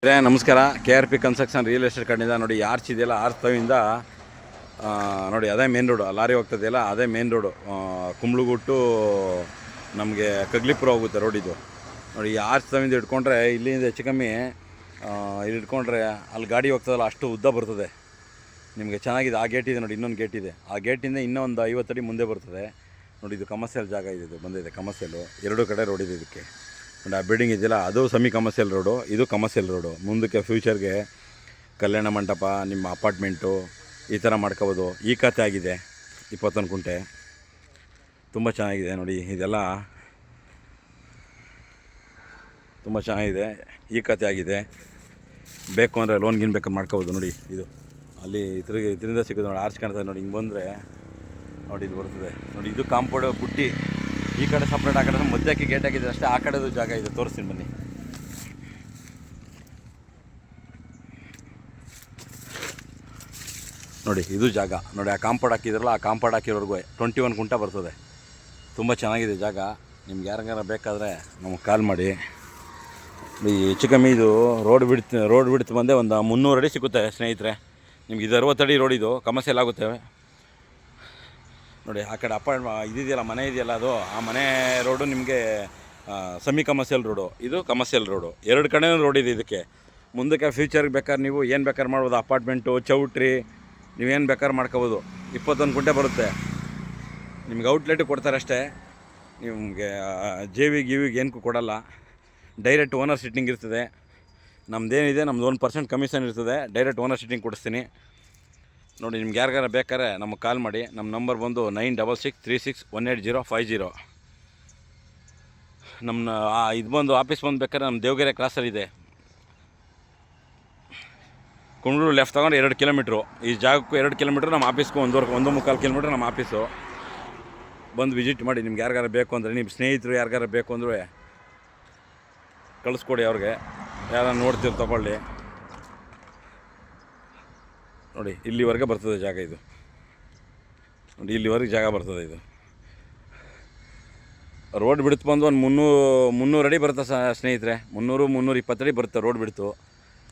ನಮಸ್ಕಾರ. KRP construction real estate ಕಡೆಯಿಂದ ನೋಡಿ ಆರ್ಚ್ ಇದೆಯಲ್ಲ, ಆರ್ಚ್ ತವಿಂದ ನೋಡಿ ಅದೇ ಮೇನ್ ರೋಡು, ಲಾರಿ ಹೋಗ್ತದೆಯಲ್ಲ ಅದೇ ಮೇನ್ ರೋಡು. ಕುಂಬ್ಳಗುಟ್ಟು ನಮಗೆ ಕಗ್ಲಿಪುರ ಹೋಗುತ್ತೆ ರೋಡ್ ಇದು. ನೋಡಿ ಈ ಆರ್ಚ್ ತವಿಂದ ಇಟ್ಕೊಂಡ್ರೆ ಇಲ್ಲಿಂದ ಹೆಚ್ಚು ಕಮ್ಮಿ ಇಲ್ಲಿ ಇಟ್ಕೊಂಡ್ರೆ ಅಲ್ಲಿ ಗಾಡಿ ಹೋಗ್ತದಲ್ಲ ಅಷ್ಟು ಉದ್ದ ಬರ್ತದೆ. ನಿಮಗೆ ಚೆನ್ನಾಗಿದೆ. ಆ ಗೇಟ್ ಇದೆ ನೋಡಿ, ಇನ್ನೊಂದು ಗೇಟ್ ಇದೆ. ಆ ಗೇಟಿಂದ ಇನ್ನೂ ಒಂದು 50 ಅಡಿ ಮುಂದೆ ಬರ್ತದೆ ನೋಡಿ. ಇದು ಕಮರ್ಷಿಯಲ್ ಜಾಗ ಇದು ಬಂದಿದೆ, ಕಮರ್ಷಿಯಲು. ಎರಡು ಕಡೆ ರೋಡ್ ಇದೆ ಇದಕ್ಕೆ ನೋಡಿ. ಆ ಬಿಲ್ಡಿಂಗ್ ಇದೆಯಲ್ಲ ಅದು ಸೆಮಿ ಕಮರ್ಷಿಯಲ್ ರೋಡು, ಇದು ಕಮರ್ಷಿಯಲ್ ರೋಡು. ಮುಂದಕ್ಕೆ ಫ್ಯೂಚರ್ಗೆ ಕಲ್ಯಾಣ ಮಂಟಪ, ನಿಮ್ಮ ಅಪಾರ್ಟ್ಮೆಂಟು ಈ ಥರ ಮಾಡ್ಕೋಬೋದು. ಈ ಖಾತೆ ಆಗಿದೆ 21 ಕುಂಟೆ, ತುಂಬ ಚೆನ್ನಾಗಿದೆ ನೋಡಿ. ಇದೆಲ್ಲ ತುಂಬ ಚೆನ್ನಾಗಿದೆ, ಈ ಖಾತೆ ಆಗಿದೆ. ಬೇಕು ಅಂದರೆ ಲೋನ್ ಗಿನ್ ಬೇಕಾದ್ರೆ ಮಾಡ್ಕೋಬೋದು ನೋಡಿ. ಇದು ಅಲ್ಲಿ ಇದರಿಂದ ಸಿಗೋದು ನೋಡಿ, ಆರ್ಚ್ ಕಾಣ್ತದೆ ನೋಡಿ. ಹಿಂಗೆ ಬಂದರೆ ನೋಡಿ ಇದು ಬರ್ತದೆ ನೋಡಿ. ಇದು ಕಾಂಪೌಂಡ್ ಬುಟ್ಟಿ, ಈ ಕಡೆ ಸಪ್ರೇಟ್, ಆ ಕಡೆ ಮಧ್ಯಕ್ಕೆ ಗೇಟ್ ಹಾಕಿದ್ರೆ ಅಷ್ಟೇ. ಆ ಕಡೆದು ಜಾಗ ಇದೆ, ತೋರಿಸ್ತೀನಿ ಬನ್ನಿ. ನೋಡಿ ಇದು ಜಾಗ ನೋಡಿ. ಆ ಕಾಂಪೌಂಡ್ ಹಾಕಿದ್ರಲ್ಲ, ಆ ಕಾಂಪೌಂಡ್ ಹಾಕಿರೋರ್ಗೂ 21 ಕುಂಟ ಬರ್ತದೆ. ತುಂಬ ಚೆನ್ನಾಗಿದೆ ಜಾಗ. ನಿಮ್ಗೆ ಯಾರಿಗಾರ ಬೇಕಾದರೆ ನಮಗೆ ಕಾಲ್ ಮಾಡಿ. ಹೆಚ್ಚು ಕಮ್ಮಿ ಇದು ರೋಡ್ ಬಿಡ್ತು ಬಂದೆ ಒಂದು 300 ಅಡಿ ಸಿಗುತ್ತೆ ಸ್ನೇಹಿತರೆ. ನಿಮ್ಗೆ ಇದು 60 ಅಡಿ ರೋಡ್, ಇದು ಕಮರ್ಷಿಯಲ್ ಆಗುತ್ತೆ ನೋಡಿ. ಆ ಕಡೆ ಇದೆಯಲ್ಲ, ಮನೆ ಇದೆಯಲ್ಲ, ಅದು ಆ ಮನೆ ರೋಡು ನಿಮಗೆ ಸೆಮಿ ಕಮರ್ಷಿಯಲ್ ರೋಡು, ಇದು ಕಮರ್ಷಿಯಲ್ ರೋಡು. ಎರಡು ಕಡೆಯೂ ರೋಡ್ ಇದೆ ಇದಕ್ಕೆ. ಮುಂದಕ್ಕೆ ಫ್ಯೂಚರ್ಗೆ ಬೇಕಾದ್ರೆ ನೀವು ಏನು ಬೇಕಾದ್ರೆ ಮಾಡ್ಬೋದು. ಅಪಾರ್ಟ್ಮೆಂಟು, ಚೌಟ್ರಿ, ನೀವೇನು ಬೇಕಾದ್ರೆ ಮಾಡ್ಕೋಬೋದು. 21 ಕುಂಟೆ ಬರುತ್ತೆ. ನಿಮ್ಗೆ ಔಟ್ಲೆಟ್ ಕೊಡ್ತಾರೆ ಅಷ್ಟೇ. ನಿಮಗೆ ಗಿವಿಗೆ ಏನಕ್ಕೂ ಕೊಡಲ್ಲ. ಡೈರೆಕ್ಟ್ ಓನರ್ ಸಿಟ್ಟಿಂಗ್ ಇರ್ತದೆ. ನಮ್ಮದೇನಿದೆ, ನಮ್ದು 1% ಕಮಿಷನ್ ಇರ್ತದೆ. ಡೈರೆಕ್ಟ್ ಓನರ್ ಸಿಟ್ಟಿಂಗ್ ಕೊಡಿಸ್ತೀನಿ ನೋಡಿ. ನಿಮ್ಗೆ ಯಾರಿಗಾರ ಬೇಕಾದ್ರೆ ನಮಗೆ ಕಾಲ್ ಮಾಡಿ. ನಮ್ಮ ನಂಬರ್ ಬಂದು 9663618050. ನಮ್ಮ ಇದು ಬಂದು ಆಫೀಸ್ ಬಂದು ಬೇಕಾದ್ರೆ ನಮ್ಮ ದೇವಗೆರೆ ಕ್ರಾಸಲ್ಲಿದೆ. ಕುಂಬ್ಳೂರು ಲೆಫ್ಟ್ ತೊಗೊಂಡು 2 ಕಿಲೋಮೀಟ್ರು. ಈ ಜಾಗಕ್ಕೂ 2 ಕಿಲೋಮೀಟ್ರ್, ನಮ್ಮ ಆಫೀಸ್ಗೂ 1.25 ಕಿಲೋಮೀಟ್ರ್ ನಮ್ಮ ಆಫೀಸು. ಬಂದು ವಿಸಿಟ್ ಮಾಡಿ. ನಿಮ್ಗೆ ಯಾರಿಗಾರ ಬೇಕು ಅಂದರೆ, ನಿಮ್ಮ ಸ್ನೇಹಿತರು ಯಾರಿಗಾರ ಬೇಕು ಅಂದರೂ ಕಳಿಸ್ಕೊಡಿ. ಅವ್ರಿಗೆ ಯಾರು ನೋಡ್ತೀರಿ ತೊಗೊಳ್ಳಿ ನೋಡಿ. ಇಲ್ಲಿವರೆಗೆ ಬರ್ತದೆ ಜಾಗ ಇದು ನೋಡಿ. ಇಲ್ಲಿವರೆಗೆ ಜಾಗ ಬರ್ತದೆ. ಇದು ರೋಡ್ ಬಿಡ್ತು ಬಂದು ಒಂದು 300 ಅಡಿ ಬರುತ್ತೆ ಸ್ನೇಹಿತರೆ. 320 ಅಡಿ ಬರುತ್ತೆ ರೋಡ್ ಬಿಡ್ತು.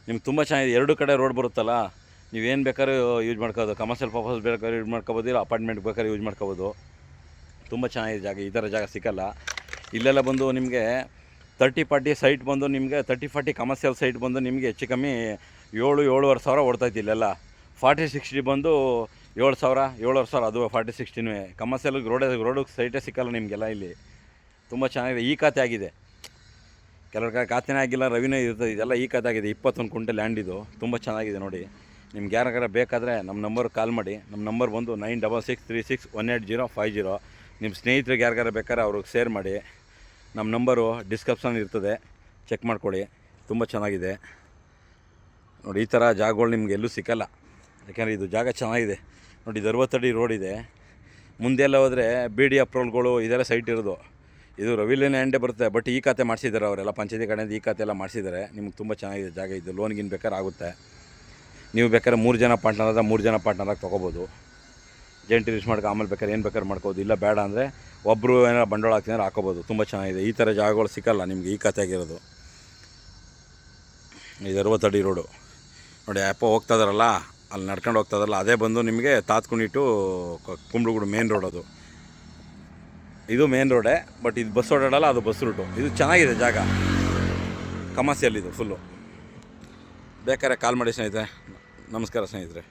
ನಿಮ್ಗೆ ತುಂಬ ಚೆನ್ನಾಗಿದೆ. ಎರಡು ಕಡೆ ರೋಡ್ ಬರುತ್ತಲ್ಲ, ನೀವೇನು ಬೇಕಾದ್ರೂ ಯೂಸ್ ಮಾಡ್ಕೋಬೋದು. ಕಮರ್ಷಿಯಲ್ ಪರ್ಪಸ್ ಬೇಕಾದ್ರೆ ಯೂಸ್ ಮಾಡ್ಕೋಬೋದು, ಇಲ್ಲ ಅಪಾರ್ಟ್ಮೆಂಟ್ ಬೇಕಾದ್ರೆ ಯೂಸ್ ಮಾಡ್ಕೋಬೋದು. ತುಂಬ ಚೆನ್ನಾಗಿದೆ ಜಾಗ. ಈ ಥರ ಜಾಗ ಸಿಕ್ಕಲ್ಲ ಇಲ್ಲೆಲ್ಲ. ಬಂದು ನಿಮಗೆ 30-40 ಸೈಟ್ ಬಂದು ನಿಮಗೆ 30-40 ಕಮರ್ಷಿಯಲ್ ಸೈಟ್ ಬಂದು ನಿಮಗೆ ಹೆಚ್ಚು ಕಮ್ಮಿ 7,000-7,500 ಸಾವಿರ ಓಡ್ತಾಯಿತ್ತು ಇಲ್ಲೆಲ್ಲ. 40-60 ಬಂದು 7,000-7,500. ಅದು 40-60 ಕಮರ್ಷಿಯಲ್ಗೆ ರೋಡಿಗೆ ಸೈಟೇ ಸಿಕ್ಕಲ್ಲ ನಿಮಗೆಲ್ಲ ಇಲ್ಲಿ. ತುಂಬ ಚೆನ್ನಾಗಿದೆ. ಈ ಖಾತೆ ಆಗಿದೆ. ಕೆಲವ್ರ ಖಾತೆನೇ ಆಗಿಲ್ಲ, ರವಿನೇ ಇರ್ತದೆ. ಇದೆಲ್ಲ ಈ ಖಾತೆ ಆಗಿದೆ. 21 ಕುಂಟೆ ಲ್ಯಾಂಡ್ ಇದು. ತುಂಬ ಚೆನ್ನಾಗಿದೆ ನೋಡಿ. ನಿಮ್ಗೆ ಯಾರಿಗಾರ ಬೇಕಾದರೆ ನಮ್ಮ ನಂಬರ್ ಕಾಲ್ ಮಾಡಿ. ನಮ್ಮ ನಂಬರ್ ಬಂದು 9663618050. ನಿಮ್ಮ ಸ್ನೇಹಿತರಿಗೆ ಯಾರಿಗಾರ ಬೇಕಾದ್ರೆ ಅವ್ರಿಗೆ ಶೇರ್ ಮಾಡಿ. ನಮ್ಮ ನಂಬರು ಡಿಸ್ಕ್ರಿಪ್ಷನ್ ಇರ್ತದೆ, ಚೆಕ್ ಮಾಡ್ಕೊಳ್ಳಿ. ತುಂಬ ಚೆನ್ನಾಗಿದೆ ನೋಡಿ. ಈ ಥರ ಜಾಗಗಳು ನಿಮ್ಗೆ ಎಲ್ಲೂ ಸಿಕ್ಕಲ್ಲ. ಯಾಕೆಂದರೆ ಇದು ಜಾಗ ಚೆನ್ನಾಗಿದೆ ನೋಡಿ. ಇದು 60 ಅಡಿ ರೋಡ್ ಇದೆ. ಮುಂದೆಲ್ಲ ಹೋದರೆ BD ಅಪ್ರೂವಲ್ಗಳು ಇದೆಲ್ಲ ಸೈಟ್ ಇರೋದು. ಇದು ರವಿಲೆ ಲ್ಯಾಂಡೇ ಬರುತ್ತೆ. ಬಟ್ ಈ ಖಾತೆ ಮಾಡಿಸಿದ್ದಾರೆ ಅವರೆಲ್ಲ, ಪಂಚಾಯತಿ ಕಡೆಯಿಂದ ಈ ಖಾತೆ ಎಲ್ಲ ಮಾಡಿಸಿದ್ದಾರೆ. ನಿಮ್ಗೆ ತುಂಬ ಚೆನ್ನಾಗಿದೆ ಜಾಗ ಇದು. ಲೋನ್ಗಿನ್ ಬೇಕಾದ್ರೆ ಆಗುತ್ತೆ. ನೀವು ಬೇಕಾದ್ರೆ 3 ಜನ ಪಾರ್ಟ್ನರ್ 3 ಜನ ಪಾರ್ಟ್ನರಾಗಿ ತೊಗೋಬೋದು. ಜೆಂಟ್ ರಿಲೀಸ್ ಮಾಡ್ಕೊ ಆಮೇಲೆ ಬೇಕಾದ್ರೆ ಏನು ಬೇಕಾದ್ರೆ ಮಾಡ್ಕೋಬೋದು. ಇಲ್ಲ ಬೇಡ ಅಂದರೆ ಒಬ್ಬರು ಏನಾರು ಬಂಡವಾಳ ಹಾಕ್ತಿದ್ರೆ ಹಾಕೋಬೋದು. ತುಂಬ ಚೆನ್ನಾಗಿದೆ. ಈ ಥರ ಜಾಗಗಳು ಸಿಕ್ಕಲ್ಲ ನಿಮಗೆ ಈ ಖಾತೆ ಆಗಿರೋದು. ಇದು 60 ಅಡಿ ರೋಡು ನೋಡಿ. ಹೋಗ್ತಾ ಇದಾರಲ್ಲ, ಅಲ್ಲಿ ನಡ್ಕೊಂಡು ಹೋಗ್ತಾ ಇದಾರಲ್ಲ, ಅದೇ ಬಂದು ನಿಮಗೆ ತಾತ್ಕೊಂಡಿಟ್ಟು ಕುಂಬ್ಳಗುಡು ಮೇನ್ ರೋಡ್. ಅದು ಇದು ಮೇನ್ ರೋಡೇ, ಬಟ್ ಇದು ಬಸ್ ಓಡಾಡಲ್ಲ, ಅದು ಬಸ್ ರೂಟು. ಇದು ಚೆನ್ನಾಗಿದೆ ಜಾಗ, ಕಮರ್ಷಿಯಲ್ ಇದು ಫುಲ್ಲು. ಬೇಕಾದ್ರೆ ಕಾಲ್ ಮಾಡಿ ಸ್ನೇಹಿತರೆ. ನಮಸ್ಕಾರ ಸ್ನೇಹಿತರೆ.